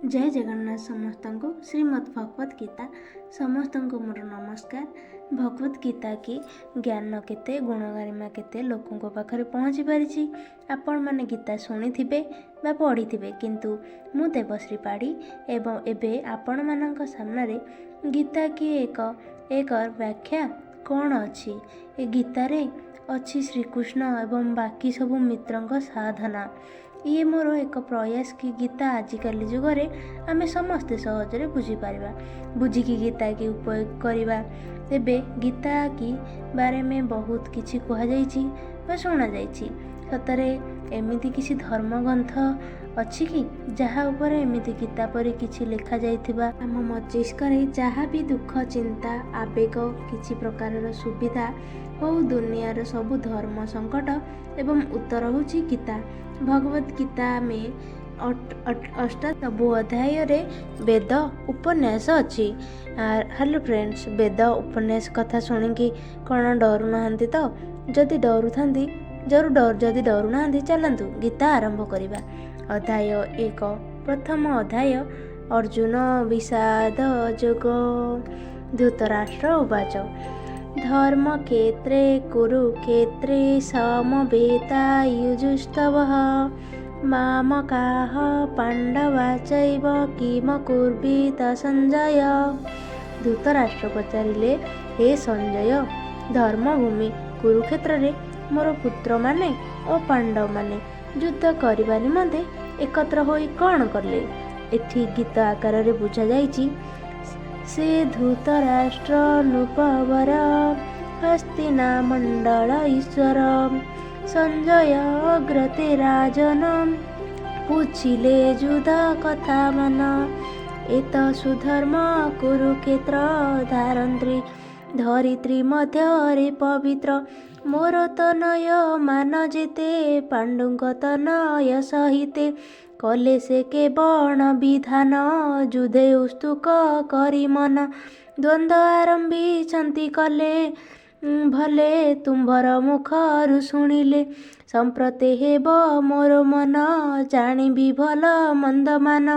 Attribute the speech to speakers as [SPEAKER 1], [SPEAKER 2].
[SPEAKER 1] जय जगन्नाथ समस्त को श्रीमद् भगवत गीता समस्त को मोर नमस्कार। भगवत गीता की ज्ञान केते गुण गरिमा केते लोकों पाखरे पहुँची पारिछि। आपण माने गीता शुणी थे बा पढ़ी थे, किंतु मु देवश्री पाढ़ी एवं एबे आपण मानक सामने गीता की एक व्याख्या कौन अच्छी ए गीतार अच्छी श्रीकृष्ण एवं बाकी सबू मित्रों साधना। ये मोर एक प्रयास कि गीता आजिकल जुगरे आमे समस्ते सहजरे बुझीपर बुझिकी गीता की उपयोग करवा। तेबे गीता की बारे में बहुत किछि कहा जाइछि बा शुणा जाइछि। सतरे एमिति किछि धर्मग्रंथ अछि कि जहाँ ऊपर एमिति गीता परि किछि लिखा जाइथिबा आम मस्तिष्करे जहाँ भी दुख चिंता आवेग किछि प्रकार सुविधा हो दुनियार सबु धर्म संकट एवं उत्तर होछि गीता। भगवत गीता में अष्ट सबु अध्याय रे वेद उपन्यास अच्छी। हेलो फ्रेंड्स, वेद उपन्यास कथा शुणिकी कौन डरू नाहंती? तो जदि डरू थांती जदि डरू नाहंती चलतु गीता आरंभ करिबा। अध्याय 1 प्रथम अध्याय अर्जुन विषाद जोग। धृतराष्ट्र उवाच धर्म क्षेत्रे कुरुक्षेत्रे समवेतायुजुस्तवः मामकाः पांडवा चैव किम कुर्वीत संजय। धृतराष्ट्र पचारिले, हे संजय, धर्मभूमि कुरुक्षेत्र रे मोर पुत्र माने और पांडव माने युद्ध करने निमंते एकत्र होई कौन कले? एठी गीत आकार रे बुझा जाइछि। से धृतराष्ट्र नृपवर हस्तिना मंडल ईश्वर संजय अग्रते राजन पूछिले युद्ध कथा मन। एत सुधर्म कुरुक्षेत्र धारंत्री धरित्री मध्य पवित्र मोर तनय मान जेते पांडुंक तनय सहिते कले से के बण विधान जुधे उस्तुक करी मन। द्वंद्व आरंभी छंती कले भले तुम्भर मुखरु शुणिले संप्रते हेब मोर मन जानिबी भल मंद मान।